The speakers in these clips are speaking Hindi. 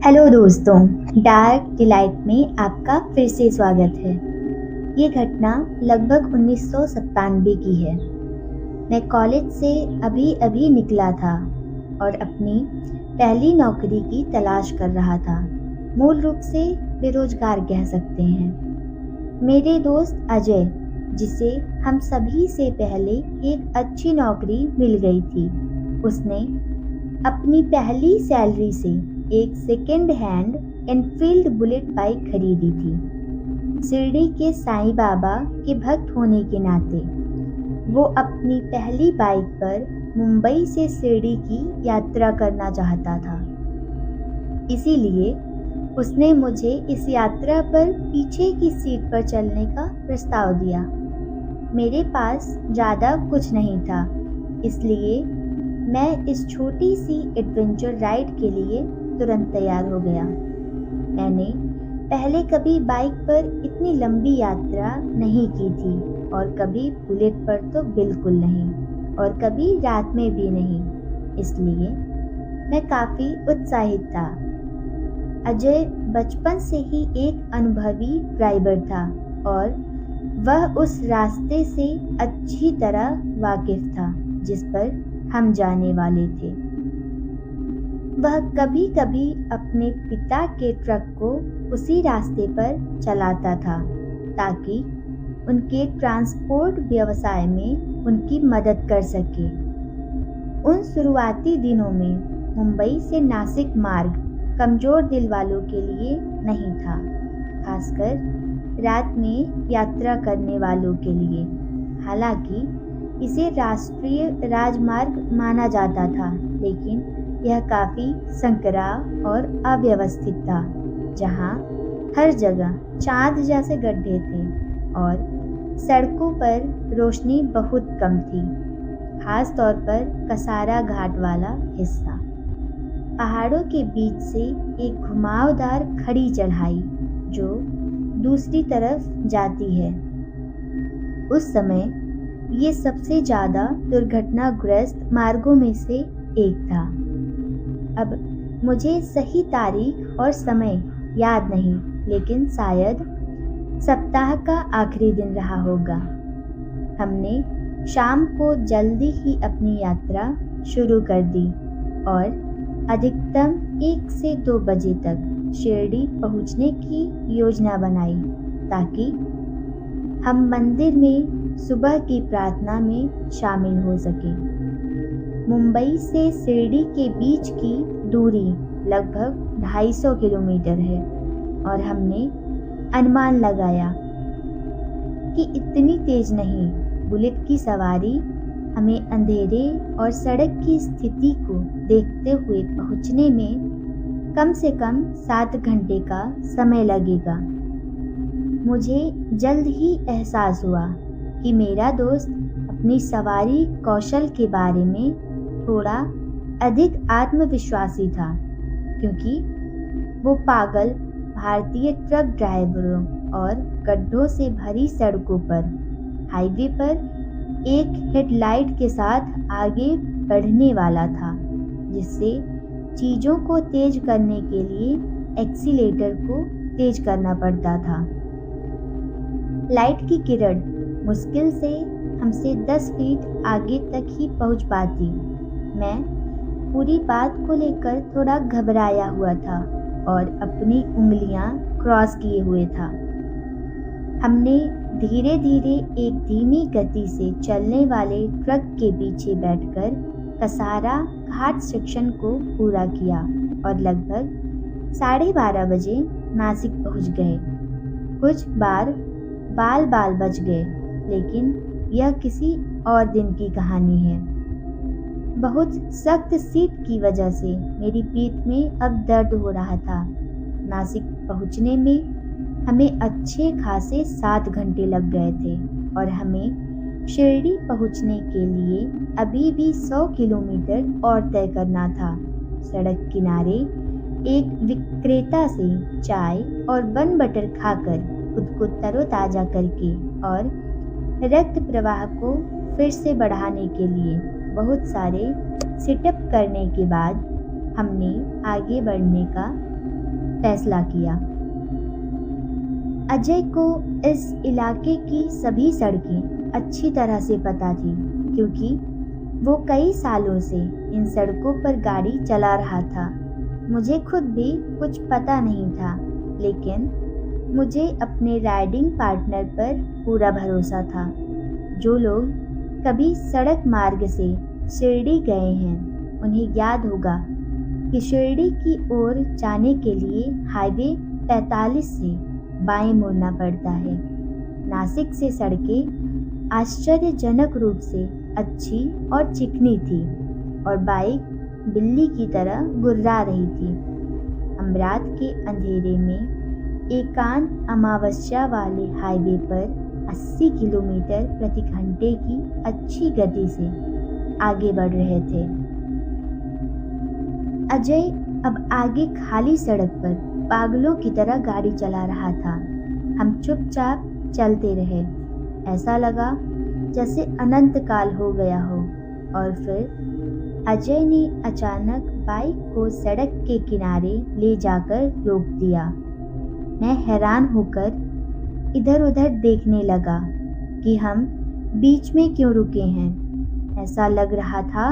हेलो दोस्तों, डार्क डिलाइट में आपका फिर से स्वागत है। ये घटना लगभग 1997 की है। मैं कॉलेज से अभी अभी निकला था और अपनी पहली नौकरी की तलाश कर रहा था। मूल रूप से बेरोजगार कह सकते हैं। मेरे दोस्त अजय, जिसे हम सभी से पहले एक अच्छी नौकरी मिल गई थी, उसने अपनी पहली सैलरी से एक second hand Enfield bullet bike खरीदी थी। शिरडी के साईं बाबा के भक्त होने के नाते वो अपनी पहली बाइक पर मुंबई से शिरडी की यात्रा करना चाहता था। इसीलिए उसने मुझे इस यात्रा पर पीछे की सीट पर चलने का प्रस्ताव दिया। मेरे पास ज़्यादा कुछ नहीं था, इसलिए मैं इस छोटी सी एडवेंचर राइड के लिए तुरंत तैयार हो गया। मैंने पहले कभी बाइक पर इतनी लंबी यात्रा नहीं की थी और कभी बुलेट पर तो बिल्कुल नहीं, और कभी रात में भी नहीं, इसलिए मैं काफ़ी उत्साहित था। अजय बचपन से ही एक अनुभवी ड्राइवर था और वह उस रास्ते से अच्छी तरह वाकिफ था जिस पर हम जाने वाले थे। वह कभी कभी अपने पिता के ट्रक को उसी रास्ते पर चलाता था ताकि उनके ट्रांसपोर्ट व्यवसाय में उनकी मदद कर सके। उन शुरुआती दिनों में मुंबई से नासिक मार्ग कमज़ोर दिल वालों के लिए नहीं था, खासकर रात में यात्रा करने वालों के लिए। हालांकि इसे राष्ट्रीय राजमार्ग माना जाता था, लेकिन यह काफ़ी संकरा और अव्यवस्थित था, जहां हर जगह चांद जैसे गड्ढे थे और सड़कों पर रोशनी बहुत कम थी, खास तौर पर कसारा घाट वाला हिस्सा। पहाड़ों के बीच से एक घुमावदार खड़ी चढ़ाई जो दूसरी तरफ जाती है। उस समय ये सबसे ज़्यादा दुर्घटनाग्रस्त मार्गों में से एक था। अब मुझे सही तारीख और समय याद नहीं, लेकिन शायद सप्ताह का आखिरी दिन रहा होगा। हमने शाम को जल्दी ही अपनी यात्रा शुरू कर दी और अधिकतम 1 से 2 बजे तक शिरडी पहुंचने की योजना बनाई ताकि हम मंदिर में सुबह की प्रार्थना में शामिल हो सकें। मुंबई से शिरडी के बीच की दूरी लगभग 250 किलोमीटर है और हमने अनुमान लगाया कि इतनी तेज नहीं। बुलेट की सवारी हमें अंधेरे और सड़क की स्थिति को देखते हुए पहुंचने में कम से कम 7 घंटे का समय लगेगा। मुझे जल्द ही एहसास हुआ कि मेरा दोस्त अपनी सवारी कौशल के बारे में थोड़ा अधिक आत्मविश्वासी था, क्योंकि वो पागल भारतीय ट्रक ड्राइवरों और गड्ढों से भरी सड़कों पर हाईवे पर एक हेडलाइट के साथ आगे बढ़ने वाला था, जिससे चीज़ों को तेज करने के लिए एक्सीलेटर को तेज करना पड़ता था। लाइट की किरण मुश्किल से हमसे 10 फीट आगे तक ही पहुंच पाती। मैं पूरी बात को लेकर थोड़ा घबराया हुआ था और अपनी उंगलियां क्रॉस किए हुए था। हमने धीरे धीरे एक धीमी गति से चलने वाले ट्रक के पीछे बैठकर कसारा घाट सेक्शन को पूरा किया और लगभग 12:30 बजे नासिक पहुंच गए। कुछ बार बाल बच गए, लेकिन यह किसी और दिन की कहानी है। बहुत सख्त सीट की वजह से मेरी पीठ में अब दर्द हो रहा था। नासिक पहुंचने में हमें अच्छे खासे 7 घंटे लग गए थे और हमें शिरडी पहुंचने के लिए अभी भी 100 किलोमीटर और तय करना था। सड़क किनारे एक विक्रेता से चाय और बन बटर खाकर खुद को तरोताज़ा करके और रक्त प्रवाह को फिर से बढ़ाने के लिए बहुत सारे सिटअप करने के बाद हमने आगे बढ़ने का फैसला किया। अजय को इस इलाके की सभी सड़कें अच्छी तरह से पता थी, क्योंकि वो कई सालों से इन सड़कों पर गाड़ी चला रहा था। मुझे खुद भी कुछ पता नहीं था, लेकिन मुझे अपने राइडिंग पार्टनर पर पूरा भरोसा था। जो लोग कभी सड़क मार्ग से शिरडी गए हैं, उन्हें याद होगा कि शिरडी की ओर जाने के लिए हाईवे 45 से बाएं मुड़ना पड़ता है। नासिक से सड़कें आश्चर्यजनक रूप से अच्छी और चिकनी थी और बाइक बिल्ली की तरह गुर्रा रही थी। हम रात के अंधेरे में एकांत अमावस्या वाले हाईवे पर 80 किलोमीटर प्रति घंटे की अच्छी गति से आगे बढ़ रहे थे। अजय अब आगे खाली सड़क पर पागलों की तरह गाड़ी चला रहा था। हम चुपचाप चलते रहे। ऐसा लगा जैसे अनंत काल हो गया हो। और फिर अजय ने अचानक बाइक को सड़क के किनारे ले जाकर रोक दिया। मैं हैरान होकर इधर उधर देखने लगा कि हम बीच में क्यों रुके हैं। ऐसा लग रहा था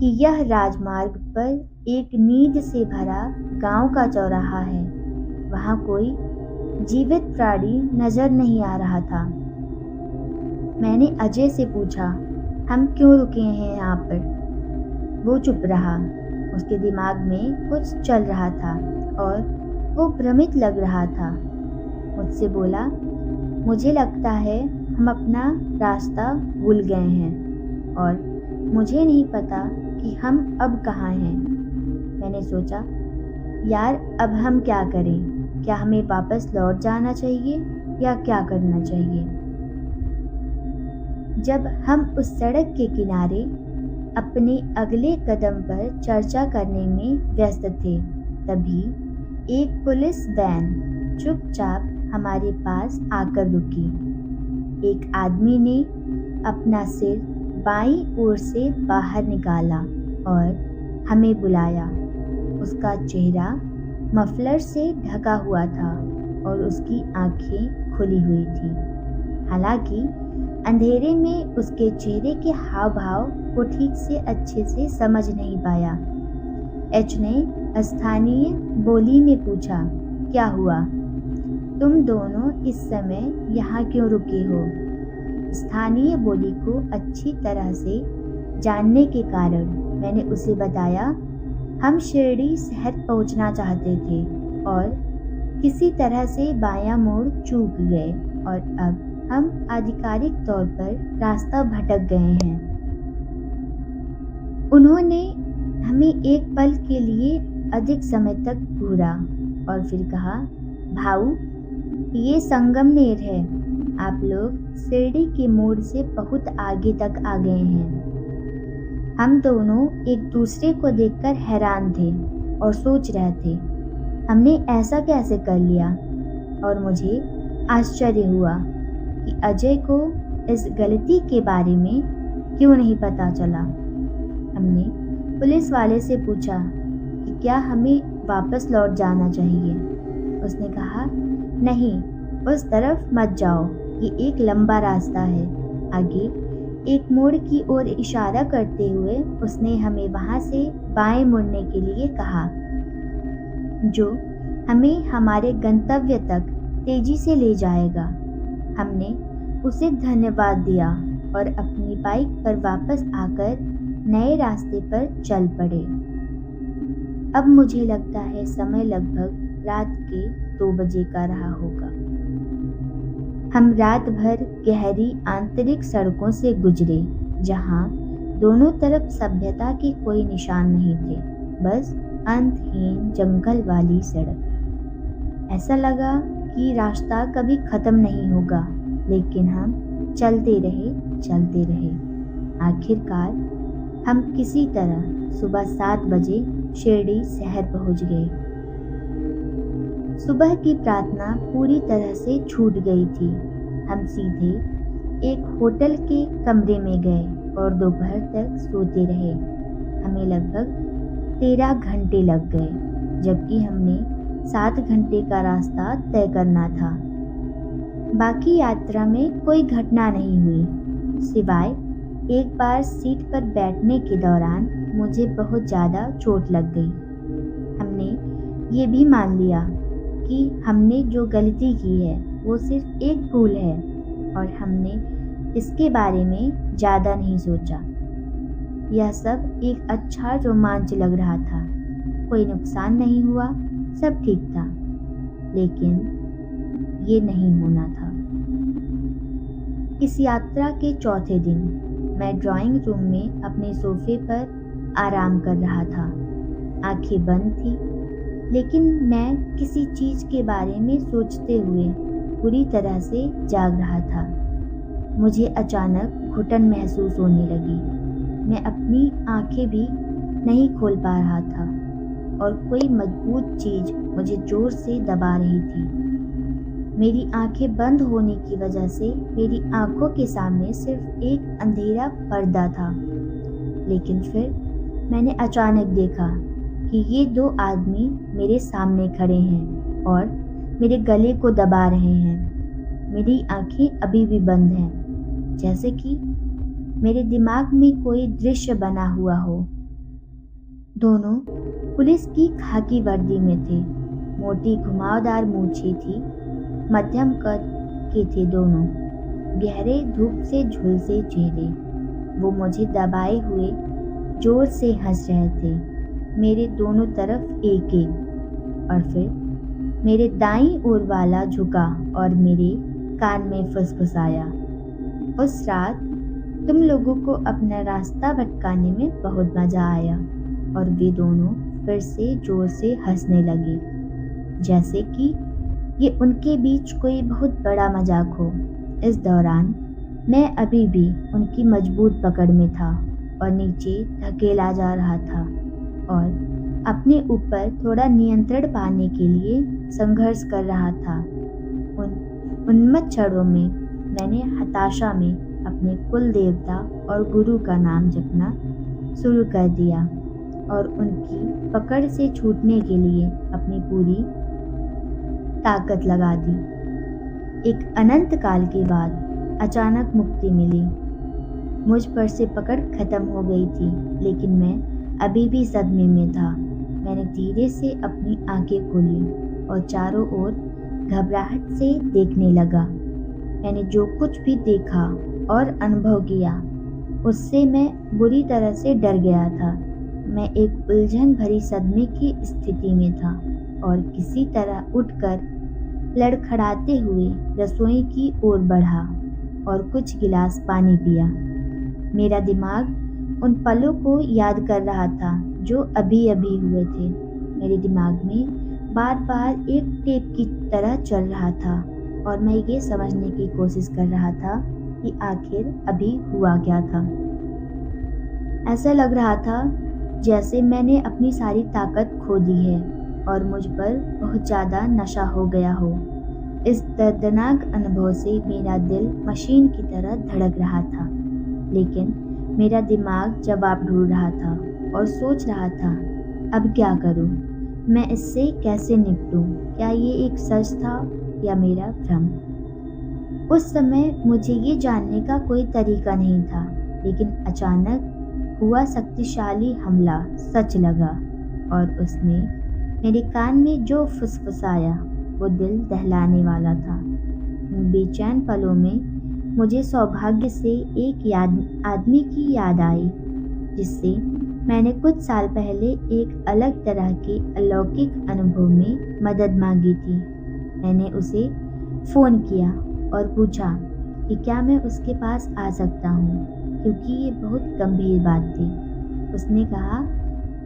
कि यह राजमार्ग पर एक नींद से भरा गांव का चौराहा है। वहां कोई जीवित प्राणी नजर नहीं आ रहा था। मैंने अजय से पूछा, हम क्यों रुके हैं यहाँ पर? वो चुप रहा। उसके दिमाग में कुछ चल रहा था और वो भ्रमित लग रहा था। मुझसे बोला, मुझे लगता है हम अपना रास्ता भूल गए हैं और मुझे नहीं पता कि हम अब कहाँ हैं। मैंने सोचा, यार अब हम क्या करें? क्या हमें वापस लौट जाना चाहिए या क्या करना चाहिए? जब हम उस सड़क के किनारे अपने अगले कदम पर चर्चा करने में व्यस्त थे, तभी एक पुलिस वैन चुपचाप हमारे पास आकर रुकी। एक आदमी ने अपना सिर बाईं ओर से बाहर निकाला और हमें बुलाया। उसका चेहरा मफलर से ढका हुआ था और उसकी आंखें खुली हुई थी। हालांकि अंधेरे में उसके चेहरे के हाव भाव को ठीक से अच्छे से समझ नहीं पाया। एच ने स्थानीय बोली में पूछा, क्या हुआ? तुम दोनों इस समय यहाँ क्यों रुके हो? स्थानीय बोली को अच्छी तरह से जानने के कारण मैंने उसे बताया, हम शिरडी शहर पहुँचना चाहते थे और किसी तरह से बायां मोड़ चूक गए और अब हम आधिकारिक तौर पर रास्ता भटक गए हैं। उन्होंने हमें एक पल के लिए अधिक समय तक घूरा और फिर कहा, भाऊ, ये संगमनेर है। आप लोग शिरडी के मोड़ से बहुत आगे तक आ गए हैं। हम दोनों एक दूसरे को देखकर हैरान थे और सोच रहे थे, हमने ऐसा कैसे कर लिया? और मुझे आश्चर्य हुआ कि अजय को इस गलती के बारे में क्यों नहीं पता चला। हमने पुलिस वाले से पूछा कि क्या हमें वापस लौट जाना चाहिए। उसने कहा, नहीं, उस तरफ मत जाओ, ये एक लंबा रास्ता है। आगे एक मोड़ की ओर इशारा करते हुए उसने हमें वहां से बाएं मुड़ने के लिए कहा, जो हमें हमारे गंतव्य तक तेजी से ले जाएगा। हमने उसे धन्यवाद दिया और अपनी बाइक पर वापस आकर नए रास्ते पर चल पड़े। अब मुझे लगता है समय लगभग रात के 2 बजे का रहा होगा। हम रात भर गहरी आंतरिक सड़कों से गुजरे, जहां दोनों तरफ सभ्यता के कोई निशान नहीं थे, बस अंतहीन जंगल वाली सड़क। ऐसा लगा कि रास्ता कभी खत्म नहीं होगा, लेकिन हम चलते रहे। आखिरकार हम किसी तरह सुबह 7 बजे शिरडी शहर पहुंच गए। सुबह की प्रार्थना पूरी तरह से छूट गई थी। हम सीधे एक होटल के कमरे में गए और दोपहर तक सोते रहे। हमें लगभग 13 घंटे लग गए, जबकि हमने 7 घंटे का रास्ता तय करना था। बाकी यात्रा में कोई घटना नहीं हुई, सिवाय एक बार सीट पर बैठने के दौरान मुझे बहुत ज़्यादा चोट लग गई। हमने ये भी मान लिया कि हमने जो गलती की है वो सिर्फ एक भूल है और हमने इसके बारे में ज़्यादा नहीं सोचा। यह सब एक अच्छा रोमांच लग रहा था। कोई नुकसान नहीं हुआ, सब ठीक था, लेकिन ये नहीं होना था। इस यात्रा के चौथे दिन मैं ड्राइंग रूम में अपने सोफे पर आराम कर रहा था। आंखें बंद थी, लेकिन मैं किसी चीज़ के बारे में सोचते हुए पूरी तरह से जाग रहा था। मुझे अचानक घुटन महसूस होने लगी। मैं अपनी आंखें भी नहीं खोल पा रहा था और कोई मजबूत चीज़ मुझे जोर से दबा रही थी। मेरी आंखें बंद होने की वजह से मेरी आंखों के सामने सिर्फ एक अंधेरा पर्दा था। लेकिन फिर मैंने अचानक देखा कि ये 2 आदमी मेरे सामने खड़े हैं और मेरे गले को दबा रहे हैं। मेरी आंखें अभी भी बंद हैं, जैसे कि मेरे दिमाग में कोई दृश्य बना हुआ हो। दोनों पुलिस की खाकी वर्दी में थे। मोटी घुमावदार मूछें थी, मध्यम कद के थे दोनों, गहरे धूप से झुलसे चेहरे। वो मुझे दबाए हुए जोर से हंस रहे थे, मेरे दोनों तरफ एक एक। और फिर मेरे दाईं ओर वाला झुका और मेरे कान में फुसफुसाया, उस रात तुम लोगों को अपना रास्ता भटकाने में बहुत मज़ा आया। और वे दोनों फिर से जोर से हंसने लगे, जैसे कि ये उनके बीच कोई बहुत बड़ा मजाक हो। इस दौरान मैं अभी भी उनकी मजबूत पकड़ में था और नीचे धकेला जा रहा था और अपने ऊपर थोड़ा नियंत्रण पाने के लिए संघर्ष कर रहा था। उन उन्मत्त क्षणों में मैंने हताशा में अपने कुल देवता और गुरु का नाम जपना शुरू कर दिया और उनकी पकड़ से छूटने के लिए अपनी पूरी ताकत लगा दी। एक अनंत काल के बाद अचानक मुक्ति मिली। मुझ पर से पकड़ खत्म हो गई थी, लेकिन मैं अभी भी सदमे में था। मैंने धीरे से अपनी आंखें खोली और चारों ओर घबराहट से देखने लगा। मैंने जो कुछ भी देखा और अनुभव किया, उससे मैं बुरी तरह से डर गया था। मैं एक उलझन भरी सदमे की स्थिति में था और किसी तरह उठकर लड़खड़ाते हुए रसोई की ओर बढ़ा और कुछ गिलास पानी पिया। मेरा दिमाग उन पलों को याद कर रहा था जो अभी अभी हुए थे। मेरे दिमाग में बार बार एक टेप की तरह चल रहा था और मैं ये समझने की कोशिश कर रहा था कि आखिर अभी हुआ क्या था। ऐसा लग रहा था जैसे मैंने अपनी सारी ताकत खो दी है और मुझ पर बहुत ज़्यादा नशा हो गया हो। इस दर्दनाक अनुभव से मेरा दिल मशीन की तरह धड़क रहा था, लेकिन मेरा दिमाग जवाब ढूंढ रहा था और सोच रहा था, अब क्या करूं? मैं इससे कैसे निपटूं? क्या ये एक सच था या मेरा भ्रम? उस समय मुझे ये जानने का कोई तरीका नहीं था, लेकिन अचानक हुआ शक्तिशाली हमला सच लगा और उसने मेरे कान में जो फुसफुसाया वो दिल दहलाने वाला था। उन बेचैन पलों में मुझे सौभाग्य से एक आदमी की याद आई, जिससे मैंने कुछ साल पहले एक अलग तरह के अलौकिक अनुभव में मदद मांगी थी। मैंने उसे फ़ोन किया और पूछा कि क्या मैं उसके पास आ सकता हूँ, क्योंकि ये बहुत गंभीर बात थी। उसने कहा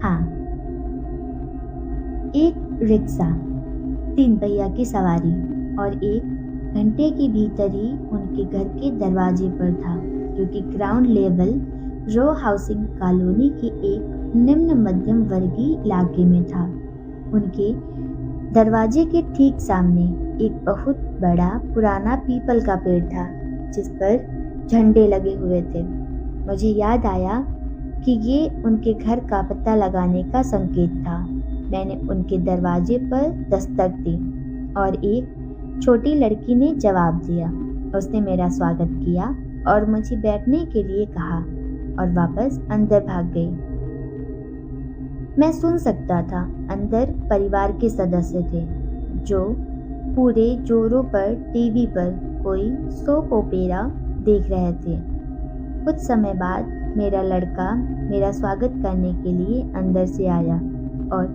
हाँ। एक रिक्शा, 3 पहिया की सवारी और 1 घंटे के भीतर ही उनके घर के दरवाजे पर था, जो कि ग्राउंड लेवल रो हाउसिंग कॉलोनी के एक निम्न मध्यम वर्गीय इलाके में था। उनके दरवाजे के ठीक सामने एक बहुत बड़ा पुराना पीपल का पेड़ था, जिस पर झंडे लगे हुए थे। मुझे याद आया कि ये उनके घर का पता लगाने का संकेत था। मैंने उनके दरवाजे पर दस्तक दी और एक छोटी लड़की ने जवाब दिया। उसने मेरा स्वागत किया और मुझे बैठने के लिए कहा और वापस अंदर भाग गई। मैं सुन सकता था। अंदर परिवार के सदस्य थे जो पूरे जोरों पर टीवी पर कोई सोप ओपेरा देख रहे थे। कुछ समय बाद मेरा लड़का मेरा स्वागत करने के लिए अंदर से आया और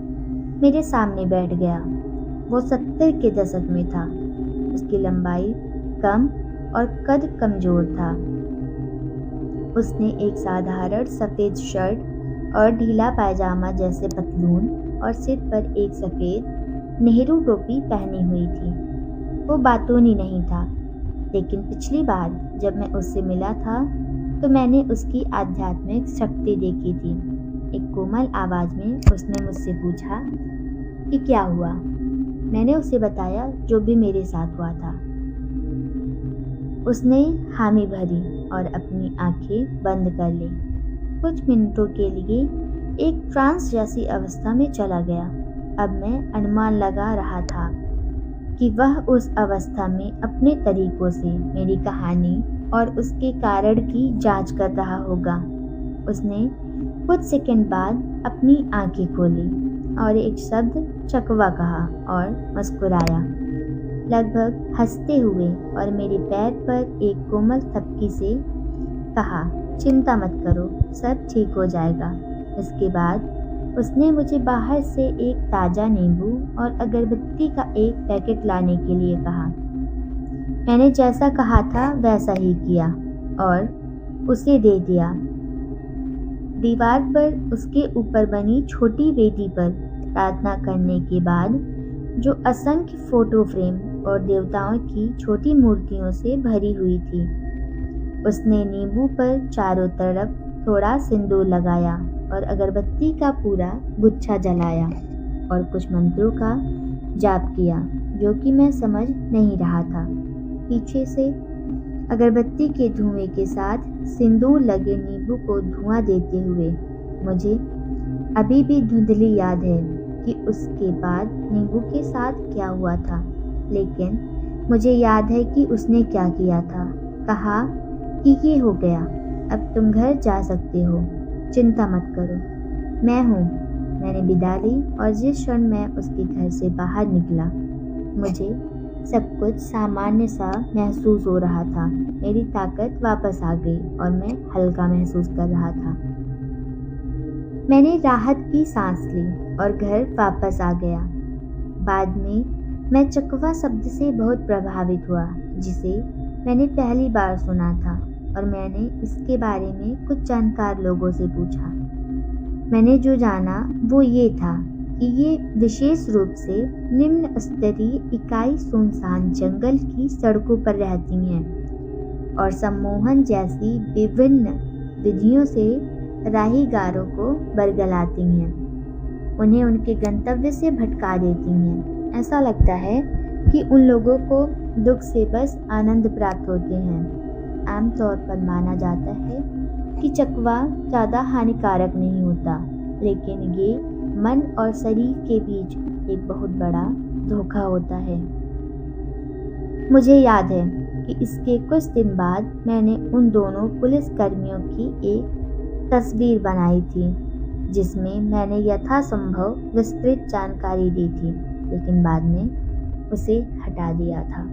मेरे सामने बैठ गया। वो 70 के दशक में था। उसकी लंबाई कम और कद कमजोर था। उसने एक साधारण सफ़ेद शर्ट और ढीला पायजामा जैसे पतलून और सिर पर एक सफ़ेद नेहरू टोपी पहनी हुई थी। वो बातूनी नहीं था, लेकिन पिछली बार जब मैं उससे मिला था तो मैंने उसकी आध्यात्मिक शक्ति देखी थी। एक कोमल आवाज़ में उसने मुझसे पूछा कि क्या हुआ। मैंने उसे बताया जो भी मेरे साथ हुआ था। उसने हामी भरी और अपनी आंखें बंद कर ली। कुछ मिनटों के लिए एक ट्रांस जैसी अवस्था में चला गया। अब मैं अनुमान लगा रहा था कि वह उस अवस्था में अपने तरीकों से मेरी कहानी और उसके कारण की जांच कर रहा होगा। उसने कुछ सेकंड बाद अपनी आंखें खोली और एक शब्द चकवा कहा और मुस्कुराया, लगभग हंसते हुए, और मेरे पैर पर एक कोमल थपकी से कहा, चिंता मत करो, सब ठीक हो जाएगा। इसके बाद उसने मुझे बाहर से एक ताज़ा नींबू और अगरबत्ती का एक पैकेट लाने के लिए कहा। मैंने जैसा कहा था वैसा ही किया और उसे दे दिया। दीवार पर उसके ऊपर बनी छोटी वेदी पर प्रार्थना करने के बाद, जो असंख्य फोटो फ्रेम और देवताओं की छोटी मूर्तियों से भरी हुई थी, उसने नींबू पर चारों तरफ थोड़ा सिंदूर लगाया और अगरबत्ती का पूरा गुच्छा जलाया और कुछ मंत्रों का जाप किया जो कि मैं समझ नहीं रहा था। पीछे से अगरबत्ती के धुएं के साथ सिंदूर लगे नींबू को धुआं देते हुए मुझे अभी भी धुंधली याद है कि उसके बाद नींबू के साथ क्या हुआ था। लेकिन मुझे याद है कि उसने क्या किया था। कहा कि ये हो गया, अब तुम घर जा सकते हो, चिंता मत करो, मैं हूँ। मैंने विदा ली और जिस क्षण मैं उसके घर से बाहर निकला, मुझे सब कुछ सामान्य सा महसूस हो रहा था। मेरी ताकत वापस आ गई और मैं हल्का महसूस कर रहा था। मैंने राहत की सांस ली और घर वापस आ गया। बाद में मैं चकवा शब्द से बहुत प्रभावित हुआ, जिसे मैंने पहली बार सुना था, और मैंने इसके बारे में कुछ जानकार लोगों से पूछा। मैंने जो जाना वो ये था कि ये विशेष रूप से निम्न स्तरीय इकाई सुनसान जंगल की सड़कों पर रहती हैं और सम्मोहन जैसी विभिन्न विधियों से राहीगारों को बरगलाती हैं, उन्हें उनके गंतव्य से भटका देती हैं। ऐसा लगता है कि उन लोगों को दुख से बस आनंद प्राप्त होते हैं। आमतौर पर माना जाता है कि चकवा ज़्यादा हानिकारक नहीं होता, लेकिन ये मन और शरीर के बीच एक बहुत बड़ा धोखा होता है। मुझे याद है कि इसके कुछ दिन बाद मैंने उन दोनों पुलिस कर्मियों की एक तस्वीर बनाई थी, जिसमें मैंने यथासंभव विस्तृत जानकारी दी थी, लेकिन बाद में उसे हटा दिया था।